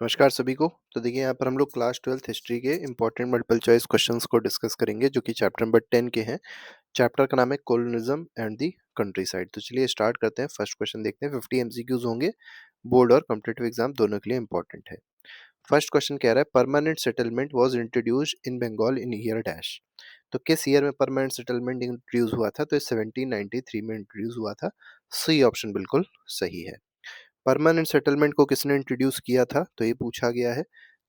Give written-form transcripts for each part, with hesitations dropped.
नमस्कार सभी को। तो देखिए यहाँ पर हम लोग क्लास 12th हिस्ट्री के इंपॉर्टेंट मल्टीपल चॉइस क्वेश्चंस को डिस्कस करेंगे जो कि चैप्टर नंबर 10 के हैं। चैप्टर का नाम है कोलोनिज्म एंड द कंट्री साइड। तो चलिए स्टार्ट करते हैं। फर्स्ट क्वेश्चन देखते हैं। 50 एमसीक्यूज होंगे, बोर्ड और कॉम्पिटिटिव एग्जाम दोनों के लिए इंपॉर्टेंट है। फर्स्ट क्वेश्चन कह रहा है permanent settlement was introduced in Bengal in year dash. तो किस ईयर में परमानेंट सेटलमेंट इंट्रोड्यूस हुआ था? तो ये 1793 में इंट्रोड्यूस हुआ था। सी ऑप्शन बिल्कुल सही है। परमानेंट सेटलमेंट को किसने इंट्रोड्यूस किया था? तो ये पूछा गया है।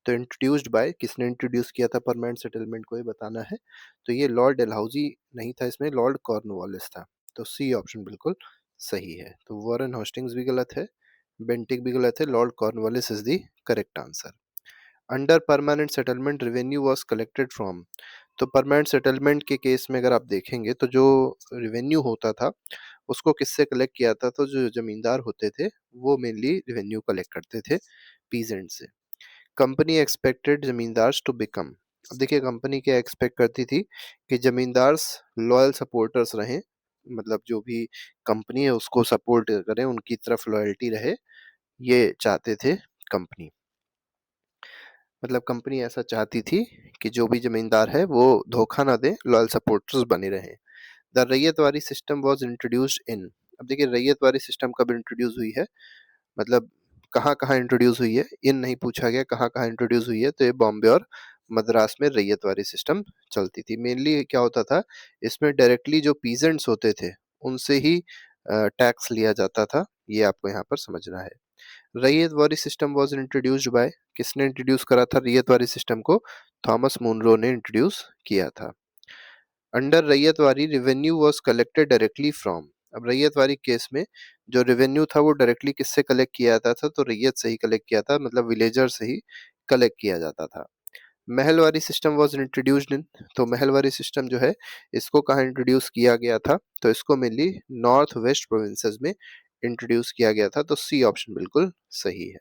तो इंट्रोड्यूस्ड बाय, किसने इंट्रोड्यूस किया था परमानेंट सेटलमेंट को, ये बताना है। तो ये लॉर्ड डलहौजी नहीं था, इसमें लॉर्ड कॉर्नवालिस था। तो सी ऑप्शन बिल्कुल सही है। तो वॉरेन होस्टिंग्स भी गलत है, बेंटिक भी गलत है, Lord Cornwallis is the correct answer. Under permanent settlement revenue was collected from. तो परमानेंट सेटलमेंट के केस में अगर आप देखेंगे तो जो रेवेन्यू होता था उसको किससे कलेक्ट किया था? तो जो जमींदार होते थे वो मेनली रेवेन्यू कलेक्ट करते थे पीजेंट से। Company expected zamindars to become. अब देखिए कंपनी क्या एक्सपेक्ट करती थी कि जमींदार्स लॉयल सपोर्टर्स रहें, मतलब जो भी कंपनी है उसको सपोर्ट करें, उनकी तरफ लॉयल्टी रहे, ये चाहते थे कंपनी। मतलब कंपनी ऐसा चाहती थी कि जो भी जमींदार है वो धोखा ना दे, लॉयल सपोर्टर्स बने रहें। The Ryotwari system was introduced in. अब देखिए रैयतवारी सिस्टम कब इंट्रोड्यूस हुई है, मतलब कहाँ कहाँ इंट्रोड्यूस हुई है, इन नहीं पूछा गया, कहाँ कहाँ इंट्रोड्यूस हुई है। तो ये बॉम्बे और मद्रास में रैयतवारी सिस्टम चलती थी। मेनली क्या होता था, इसमें डायरेक्टली जो पीजेंट्स होते थे उनसे ही टैक्स लिया जाता था, ये आपको यहाँ पर समझना है। Ryotwari system was introduced by, किसने इंट्रोड्यूस करा था रैयतवारी सिस्टम को? थॉमस मुनरो ने इंट्रोड्यूस किया था। Under Ryotwari revenue was collected directly from. अब रैयतवारी केस में जो रेवेन्यू था वो डायरेक्टली किससे कलेक्ट किया जाता था? तो रैयत से ही कलेक्ट किया था, मतलब विलेजर से ही कलेक्ट किया जाता था। महलवारी सिस्टम वाज इंट्रोड्यूस्ड इन। तो महलवारी सिस्टम जो है इसको कहाँ इंट्रोड्यूस किया गया था? तो इसको मेनली नॉर्थ वेस्ट प्रोविंसेस में इंट्रोड्यूस किया गया था। तो सी ऑप्शन बिल्कुल सही है।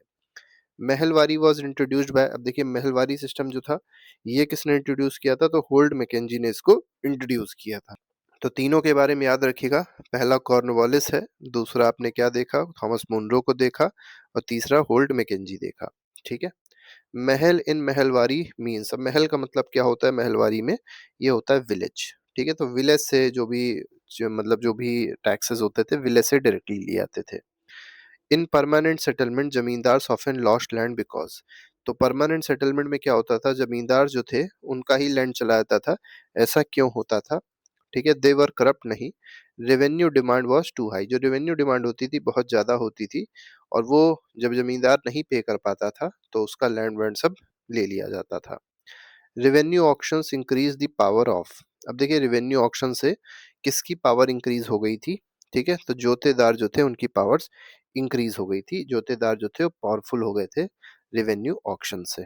Mahalwari was introduced bye. अब देखिए महलवारी सिस्टम जो था ये किसने इंट्रोड्यूस किया था? तो होल्ड मैकेंजी ने इसको इंट्रोड्यूस किया था। तो तीनों के बारे में याद रखिएगा। पहला कॉर्नवालिस है, दूसरा आपने क्या देखा, थॉमस मुनरो को देखा, और तीसरा होल्ड मैकेंजी देखा। ठीक है। महल इन महलवारी मीन्स, अब महल का मतलब क्या होता है महलवारी में? ये होता है विलेज। ठीक है। तो विलेज से जो भी मतलब जो भी टैक्सेस होते थे विलेज से डायरेक्टली लिए आते थे। इन परमानेंट सेटलमेंट जमींदार ऑफन लॉस्ट लैंड बिकॉज। तो परमानेंट सेटलमेंट में क्या होता था, जमींदार जो थे उनका ही लैंड चला जाता था। ऐसा क्यों होता था? ठीक है। दे वर करप्ट नहीं, revenue demand was too high. जो रेवेन्यू डिमांड होती थी बहुत ज्यादा होती थी, और वो जब जमींदार नहीं पे कर पाता था तो उसका लैंड वैंड सब ले लिया जाता था। Revenue auctions increase the power of. अब देखिए रेवेन्यू ऑक्शन से किसकी पावर इंक्रीज हो गई थी? ठीक है। तो जोतेदार जो थे उनकी पावर्स इंक्रीज हो गई थी, जोतेदार जो थे वो पावरफुल हो गए थे रेवेन्यू ऑक्शन से।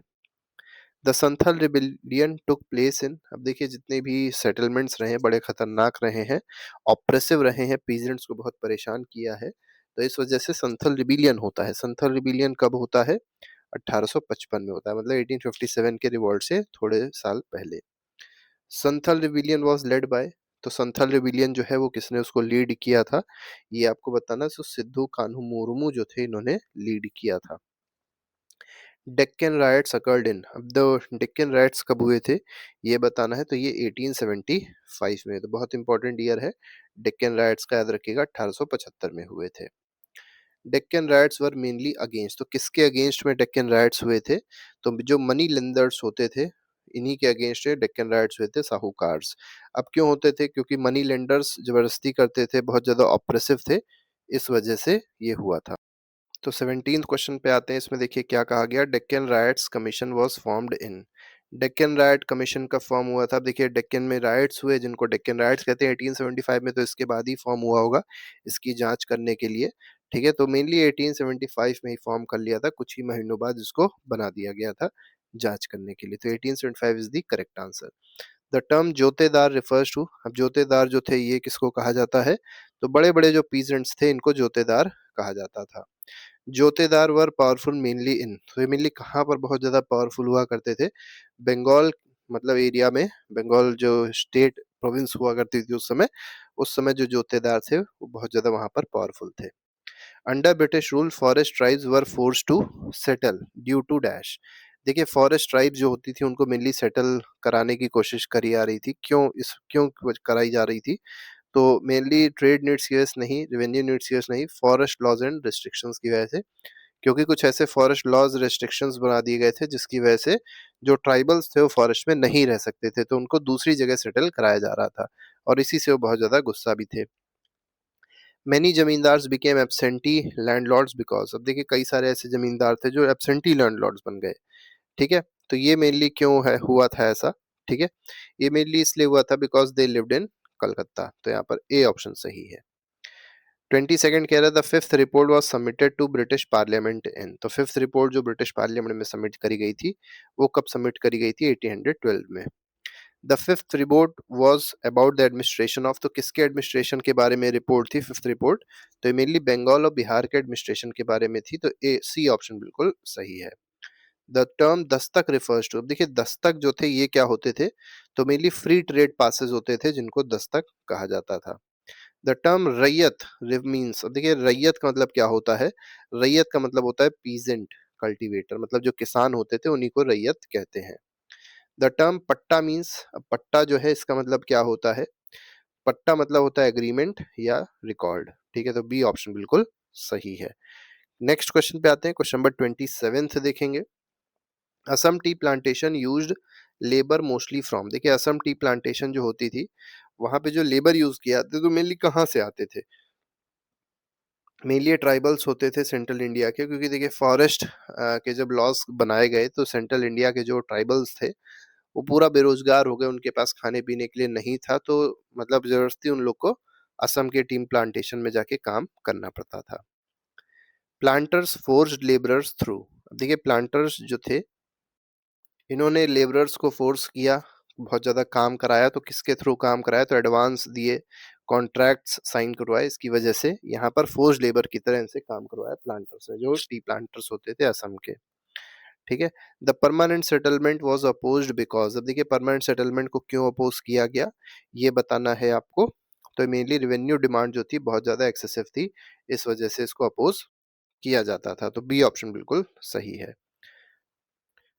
The Santhal rebellion took place in. अब देखिए जितने भी सेटलमेंट्स रहे हैं बड़े खतरनाक रहे हैं, ऑप्रेसिव रहे हैं, पीजेंट्स को बहुत परेशान किया है। तो इस वजह से संथल रिबिलियन होता है। संथल रिबिलियन कब होता है? 1855 में होता है, मतलब 1857 के रिवॉल्ट से थोड़े साल पहले। Santhal rebellion was led by. तो संथल रिबिलियन जो है वो किसने उसको लीड किया था? ये आपको बताना है। सो सिद्धू कान्हू मुर्मू जो थे इन्होंने लीड किया था। Deccan rights occurred in. अब द डेक्कन राइट्स कब हुए थे ये बताना है। तो ये 1875 में, तो बहुत इंपॉर्टेंट ईयर है। डेक्कन राइट्स का याद रखिएगा, 1875 में हुए थे। Deccan rights were mainly against. तो किसके अगेंस्ट में डेक्कन राइट्स हुए थे? तो जो मनी लेंडर्स होते थे इन्हीं के अगेंस्ट डेक्कन राइट्स हुए थे, साहूकार्स। अब क्यों होते थे? क्योंकि मनी लेंडर्स जबरदस्ती करते थे, बहुत ज्यादा ऑप्रेसिव थे, इस वजह से ये हुआ था। तो 17th क्वेश्चन पे आते हैं। इसमें देखिए क्या कहा गया, Deccan rights commission was formed in. Deccan right commission का फॉर्म हुआ था। अब देखिए डेक्कन में राइट्स हुए जिनको डेक्कन राइट्स कहते हैं 1875 में, तो इसके बाद ही फॉर्म हुआ होगा इसकी जांच करने के लिए। ठीक है। तो मेनली 1875 में ही फॉर्म कर लिया था, कुछ ही महीनों बाद इसको बना दिया गया था जांच करने के लिए। तो 1875 is the correct answer. The term jotedar refers to. अब जोतेदार जो थे ये किसको कहा जाता है? तो बड़े बड़े जो पीजेंट्स थे इनको जोतेदार कहा जाता था। जोतेदार वर पावरफुल मेनली इन। तो ये मेनली कहाँ पर बहुत ज्यादा पावरफुल हुआ करते थे? बंगाल, मतलब एरिया में, बंगाल जो स्टेट प्रोविंस हुआ करती थी उस समय, उस समय जो जोतेदार थे वो बहुत ज्यादा वहां पर पावरफुल थे। Under British rule forest tribes were forced to settle due to dash. देखिए फॉरेस्ट ट्राइब जो होती थी उनको मेनली सेटल कराने की कोशिश करी आ रही थी, क्यों कराई जा रही थी, तो मेनली ट्रेड नीड्स की वजह से नहीं, रेवेन्यू नीड्स की वजह से नहीं, फॉरेस्ट लॉज एंड रिस्ट्रिक्शंस की वजह से, क्योंकि कुछ ऐसे फॉरेस्ट लॉज रेस्ट्रिक्शंस बना दिए गए थे जिसकी वजह से जो ट्राइबल्स थे वो फॉरेस्ट में नहीं रह सकते थे, तो उनको दूसरी जगह सेटल कराया जा रहा था और इसी से वो बहुत ज्यादा गुस्सा भी थे। Many zamindars became absentee landlords because, अब देखिए कई सारे ऐसे जमींदार थे जो एब्सेंटी लैंडलॉर्ड्स बन गए। ठीक है, तो ये मेनली क्यों है हुआ था ऐसा। ठीक है, ये मेनली इसलिए हुआ था because they lived in Calcutta, तो यहाँ पर ए ऑप्शन सही है। 22nd कह रहा है the fifth report was submitted to British parliament in, तो फिफ्थ रिपोर्ट जो ब्रिटिश पार्लियामेंट में सबमिट करी गई थी वो कब सबमिट करी गई थी, 1812 में। The fifth report was about the administration of, तो किसके एडमिनिस्ट्रेशन के बारे में रिपोर्ट थी फिफ्थ रिपोर्ट, तो ये मेनली बंगाल और बिहार के एडमिनिस्ट्रेशन के बारे में थी, तो ए सी ऑप्शन बिल्कुल सही है। The term Dastak refers to, अब देखिए दस्तक जो थे ये क्या होते थे, तो मेनली फ्री ट्रेड पासेस होते थे जिनको दस्तक कहा जाता था। द टर्म रैयत मीन्स, अब देखिए रैयत का मतलब क्या होता है, रैयत का मतलब होता है पीजेंट कल्टीवेटर, मतलब जो किसान होते थे उन्हीं को रैयत कहते हैं। द टर्म पट्टा मीन्स, पट्टा जो है इसका मतलब क्या होता है, पट्टा मतलब होता है एग्रीमेंट या रिकॉर्ड। ठीक है, तो बी ऑप्शन बिल्कुल सही है। नेक्स्ट क्वेश्चन पे आते हैं, क्वेश्चन नंबर 27 देखेंगे। Assam tea plantation used labour mostly from, देखिए असम टी प्लांटेशन जो होती थी वहां पे जो लेबर यूज किया जाते तो मेनली कहाँ से आते थे, मेनली ट्राइबल्स होते थे सेंट्रल इंडिया के, क्योंकि देखिए फॉरेस्ट के जब लॉस बनाए गए तो सेंट्रल इंडिया के जो ट्राइबल्स थे वो पूरा बेरोजगार हो गए, उनके पास खाने पीने के लिए नहीं था, तो मतलब जबरदस्ती उन लोग को असम के टीम प्लांटेशन में जाके काम करना पड़ता था। प्लांटर्स फोर्स्ड लेबरर्स थ्रू, देखिए प्लांटर्स जो थे इन्होंने लेबरर्स को फोर्स किया, बहुत ज्यादा काम कराया, तो किसके थ्रू काम कराया, तो एडवांस दिए, कॉन्ट्रैक्ट्स साइन करवाए, इसकी वजह से यहाँ पर फोर्स लेबर की तरह इनसे काम करवाया प्लांटर्स ने, जो टी प्लांटर्स होते थे असम के। ठीक है, the permanent settlement was opposed because, अब देखिए परमानेंट सेटलमेंट को क्यों अपोज किया गया ये बताना है आपको, तो मेनली रेवेन्यू डिमांड जो थी बहुत ज्यादा एक्सेसिव थी, इस वजह से इसको अपोज किया जाता था, तो बी ऑप्शन बिल्कुल सही है।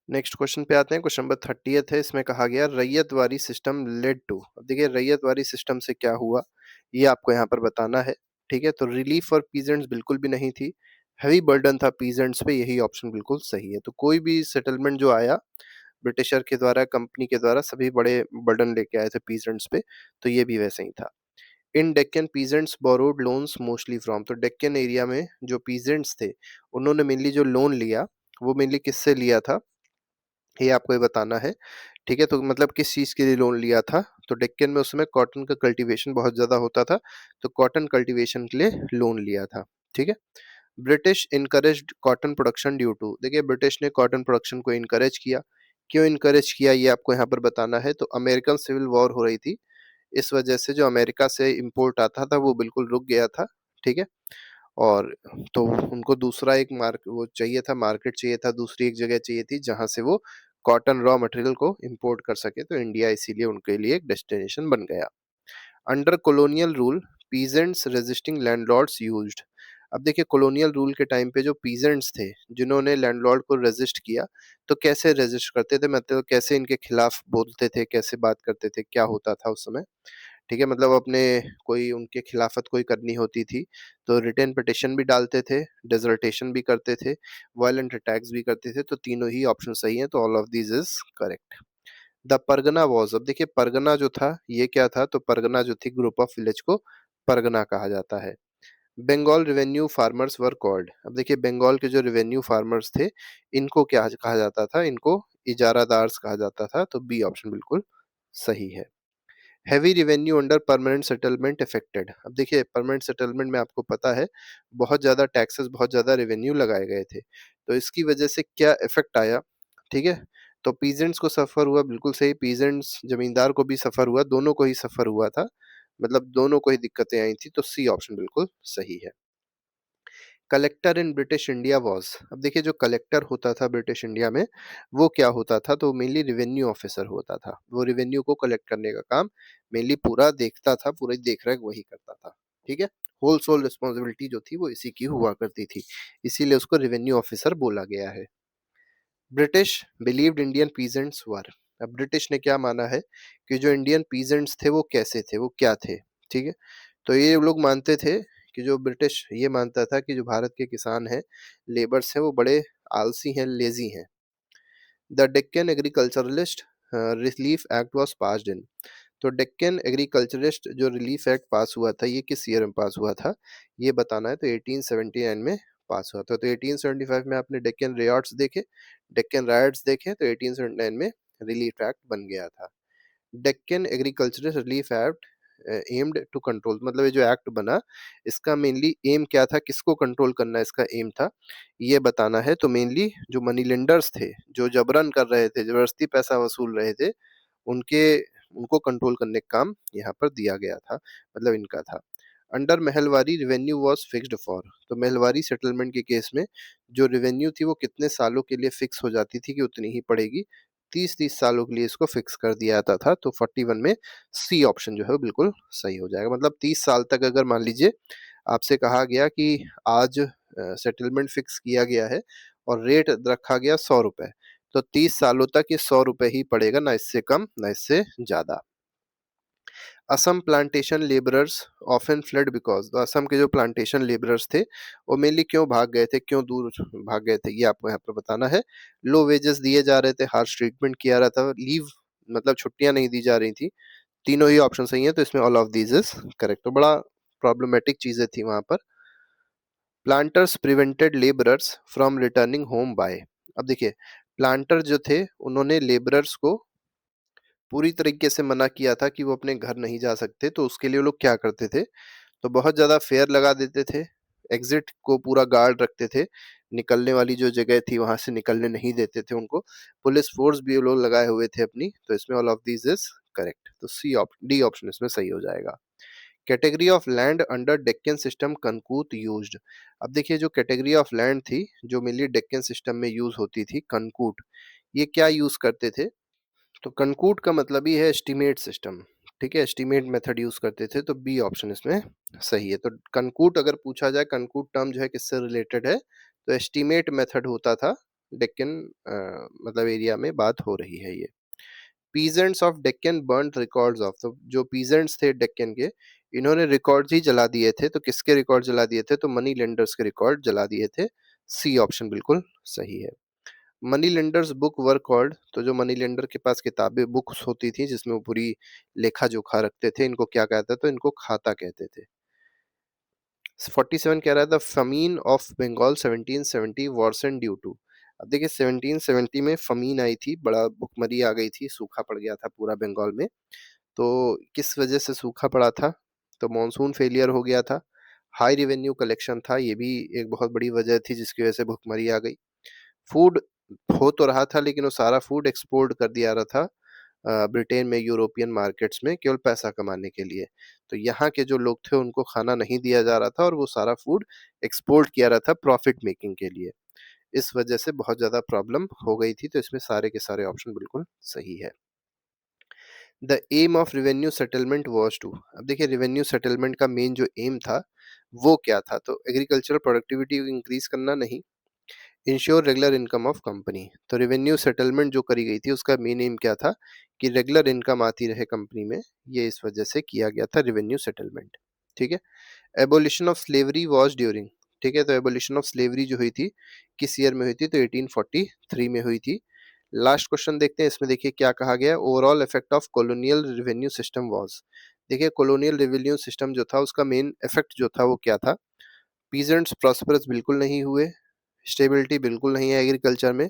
नेक्स्ट क्वेश्चन पे आते हैं, क्वेश्चन नंबर 30th है, इसमें कहा गया रैयतवारी सिस्टम लेड टू, अब देखिए रैयतवारी सिस्टम से क्या हुआ ये आपको यहाँ पर बताना है। ठीक है, तो रिलीफ फॉर पीजेंट्स बिल्कुल भी नहीं थी, हैवी बर्डन था पीजेंट्स पे, यही ऑप्शन बिल्कुल सही है। तो कोई भी सेटलमेंट जो आया ब्रिटिशर के द्वारा, कंपनी के द्वारा, सभी बड़े बर्डन लेके आए थे पीजेंट्स पे, तो ये भी वैसे ही था। In Deccan peasants borrowed loans mostly from, तो डेक्कन एरिया में जो पीजेंट्स थे उन्होंने मेनली जो लोन लिया वो मेनली किससे लिया था ये आपको ये बताना है। ठीक है, तो मतलब किस चीज के लिए लोन लिया था, तो डेक्कन में उस समय कॉटन का कल्टीवेशन बहुत ज्यादा होता था, तो कॉटन कल्टीवेशन के लिए लोन लिया था। ठीक है, British encouraged cotton production due to, देखिए ब्रिटिश ने कॉटन प्रोडक्शन को इनकरेज किया, क्यों इनकरेज किया ये आपको यहाँ पर बताना है। तो अमेरिकन सिविल वॉर हो रही थी, इस वजह से जो अमेरिका से इंपोर्ट आता था वो बिल्कुल रुक गया था। ठीक है, और तो उनको दूसरा एक मार्क वो चाहिए था, मार्केट चाहिए था, दूसरी एक जगह चाहिए थी जहां से वो कॉटन रॉ मटेरियल को इंपोर्ट कर सके, तो इंडिया इसीलिए उनके लिए एक डेस्टिनेशन बन गया। Under colonial rule peasants resisting landlords used, अब देखिए कॉलोनियल रूल के टाइम पे जो पीजेंट्स थे जिन्होंने लैंडलॉर्ड को रेजिस्ट किया, तो कैसे रेजिस्ट करते थे, मतलब कैसे इनके खिलाफ बोलते थे, कैसे बात करते थे, क्या होता था उस समय। ठीक है, मतलब अपने कोई उनके खिलाफत कोई करनी होती थी तो रिटेन पिटिशन भी डालते थे, डेजर्टेशन भी करते थे, वायलेंट अटैक्स भी करते थे, तो तीनों ही ऑप्शन सही है, तो all of these is correct. The Pargana was, अब देखिए परगना जो था ये क्या था, तो परगना जो थी ग्रुप ऑफ विलेज को परगना कहा जाता है। Bengal revenue farmers were called, अब देखिए बंगाल के जो रेवेन्यू फार्मर्स थे इनको क्या कहा जाता था, इनको इजारादार्स कहा जाता था, तो बी ऑप्शन बिल्कुल सही है। Heavy revenue under permanent settlement affected, अब देखिए परमानेंट सेटलमेंट में आपको पता है बहुत ज्यादा टैक्सेस, बहुत ज्यादा रेवेन्यू लगाए गए थे, तो इसकी वजह से क्या इफेक्ट आया। ठीक है, तो पीजेंट्स को सफर हुआ, बिल्कुल सही, पीजेंट्स जमींदार को भी सफर हुआ, दोनों को ही सफर हुआ था, मतलब दोनों को ही दिक्कतें आई थी, तो सी ऑप्शन बिल्कुल सही है। Collector in British India was, अब देखिए जो कलेक्टर होता था ब्रिटिश इंडिया में वो क्या होता था, तो मेनली रेवेन्यू ऑफिसर होता था, वो रेवेन्यू को कलेक्ट करने का काम मेनली पूरा देखता था, पूरा देख रेख वही करता था। ठीक है? होल सोल रिस्पॉन्सिबिलिटी जो थी वो इसी की हुआ करती थी, इसीलिए उसको रेवेन्यू ऑफिसर बोला गया है। ब्रिटिश बिलीव्ड इंडियन पीजेंट्स वर, अब ब्रिटिश ने क्या माना है कि जो इंडियन पीजेंट्स थे वो कैसे थे, वो क्या थे, ठीक है? तो ये लोग मानते थे कि जो ब्रिटिश ये मानता था कि जो भारत के किसान हैं, लेबर्स हैं, वो बड़े आलसी हैं, लेजी हैं। The Deccan agriculturalist relief act was passed in, तो डेक्कन एग्रीकल्चरिस्ट जो रिलीफ एक्ट पास हुआ था, ये किस ईयर में पास हुआ था, ये बताना है। तो 1879 में पास हुआ था। तो 1875 में आपने डेक्कन रियॉट्स देखे, डेक्कन रायट्स देखे, तो 1879 में रिलीफ एक्ट बन गया था। Deccan agricultural relief act aimed to control, मतलब ये जो एक्ट बना, इसका मेनली एम क्या था, किसको कंट्रोल करना इसका एम था, ये बताना है। तो मेनली जो मनी लेंडर्स थे, जो जबरन कर रहे थे, जबरदस्ती पैसा वसूल रहे थे, उनके उनको कंट्रोल करने का काम यहाँ पर दिया गया था, मतलब इनका था। Under Mahalwari revenue was fixed for, तो महलवारी सेटलमेंट के केस में जो रिवेन्यू थी वो कितने सालों के लिए फिक्स हो जाती थी कि उतनी ही पड़ेगी, 30-30 सालों के लिए इसको फिक्स कर दिया जाता था। तो 41 में सी ऑप्शन जो है वो बिल्कुल सही हो जाएगा। मतलब 30 साल तक अगर मान लीजिए आपसे कहा गया कि आज सेटलमेंट फिक्स किया गया है और रेट रखा गया 100 रुपए, तो 30 सालों तक ये 100 रुपए ही पड़ेगा, ना इससे कम ना इससे ज्यादा। Assam plantation labourers often flood because, तो असम के जो प्लांटेशन लेबरर्स थे वो मेनली क्यों भाग गए थे, क्यों दूर भाग गए थे, ये आपको यहाँ पर बताना है। लो वेजेस दिए जा रहे थे, हार्श ट्रीटमेंट किया रहा था, लीव मतलब छुट्टियां नहीं दी जा रही थी। तीनों ही ऑप्शन सही है, तो इसमें all of these is correct. तो बड़ा प्रॉब्लमेटिक चीजें थी वहां पर। Planters prevented labourers from returning home by, अब देखिए प्लांटर जो थे उन्होंने लेबरर्स को पूरी तरीके से मना किया था कि वो अपने घर नहीं जा सकते, तो उसके लिए वो लोग क्या करते थे, तो बहुत ज़्यादा फेयर लगा देते थे, एग्जिट को पूरा गार्ड रखते थे, निकलने वाली जो जगह थी वहां से निकलने नहीं देते थे उनको, पुलिस फोर्स भी वो लोग लगाए हुए थे अपनी। तो इसमें all of these is correct, तो डी ऑप्शन इसमें सही हो जाएगा। Category of land under Deccan system kankut used, अब देखिए जो कैटेगरी ऑफ लैंड थी जो मेनली डेक्कन सिस्टम में यूज होती थी, कनकूट, ये क्या यूज करते थे, तो कनकूट का मतलब ही है एस्टीमेट सिस्टम, ठीक है, एस्टीमेट मेथड यूज करते थे, तो बी ऑप्शन इसमें सही है। तो कनकूट अगर पूछा जाए, कनकूट टर्म जो है किससे रिलेटेड है, तो एस्टीमेट मेथड होता था डेक्कन मतलब एरिया में बात हो रही है ये। Peasants of Deccan burned records of, तो जो पीजेंट्स थे डेक्कन के, इन्होंने रिकॉर्ड्स ही जला दिए थे, तो किसके रिकॉर्ड जला दिए थे, तो मनी लेंडर्स के रिकॉर्ड जला दिए थे, सी ऑप्शन बिल्कुल सही है। Money lenders book were called, तो जो मनी लेंडर के पास किताबें बुक्स होती थी जिसमें वो पूरी लेखा जोखा रखते थे, इनको क्या कहते थे, तो इनको खाता कहते थे। 47 कह रहा था famine of Bengal 1770 worsened due to, अब देखिए 1770 में फमीन आई थी, बड़ा भुखमरी आ गई थी, सूखा पड़ गया था पूरा बंगाल में। तो किस वजह से सूखा पड़ा था, तो मॉनसून फेलियर हो गया था, हाई रेवेन्यू कलेक्शन था, ये भी एक बहुत बड़ी वजह थी जिसकी वजह से भुखमरी आ गई। फूड हो तो रहा था लेकिन वो सारा फूड एक्सपोर्ट कर दिया रहा था ब्रिटेन में, यूरोपियन मार्केट्स में, केवल पैसा कमाने के लिए। तो यहाँ के जो लोग थे उनको खाना नहीं दिया जा रहा था और वो सारा फूड एक्सपोर्ट किया रहा था प्रॉफिट मेकिंग के लिए, इस वजह से बहुत ज्यादा प्रॉब्लम हो गई थी। तो इसमें सारे के सारे ऑप्शन बिल्कुल सही है। The aim of revenue settlement was to, अब देखिए रिवेन्यू सेटलमेंट का मेन जो एम था वो क्या था, तो एग्रीकल्चरल प्रोडक्टिविटी इंक्रीज करना नहीं, ensure regular income of company, तो रेवेन्यू सेटलमेंट जो करी गई थी उसका मेन एम क्या था कि रेगुलर इनकम आती रहे कंपनी में, ये इस वजह से किया गया था रेवेन्यू सेटलमेंट, ठीक है। Abolition of slavery was during, ठीक है, तो एबोलिशन ऑफ स्लेवरी जो हुई थी किस ईयर में हुई थी, तो 1843 में हुई थी। लास्ट क्वेश्चन देखते हैं, इसमें देखिए क्या कहा गया, overall effect of colonial revenue system was, देखिए कॉलोनियल रेवेन्यू सिस्टम जो था उसका मेन इफेक्ट जो था वो क्या था, पीजेंट्स प्रॉस्परस बिल्कुल नहीं हुए, स्टेबिलिटी बिल्कुल नहीं है एग्रीकल्चर में,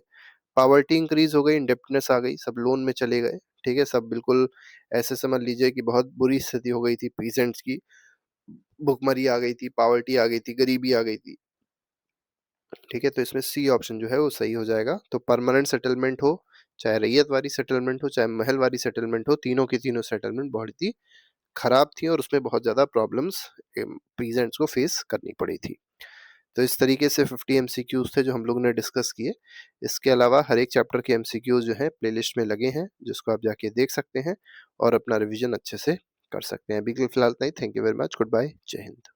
पावर्टी इंक्रीज हो गई, इंडेप्टनेस आ गई, सब लोन में चले गए, ठीक है, सब बिल्कुल ऐसे समझ लीजिए कि बहुत बुरी स्थिति हो गई थी पीजेंट्स की, भुखमरी आ गई थी, पावर्टी आ गई थी, गरीबी आ गई थी, ठीक है। तो इसमें सी ऑप्शन जो है वो सही हो जाएगा। तो परमानेंट सेटलमेंट हो, चाहे रैयत वाली सेटलमेंट हो, चाहे महल वाली सेटलमेंट हो, तीनों की तीनों सेटलमेंट बहुत ही खराब थी और उसमें बहुत ज्यादा प्रॉब्लम्स पीजेंट्स को फेस करनी पड़ी थी। तो इस तरीके से 50 एमसीक्यूज थे जो हम लोग ने डिस्कस किए। इसके अलावा हर एक चैप्टर के एमसीक्यूज जो हैं प्लेलिस्ट में लगे हैं, जिसको आप जाके देख सकते हैं और अपना रिवीजन अच्छे से कर सकते हैं। अभी के लिए फिलहाल इतना ही। Thank you very much. Good bye. जय हिंद।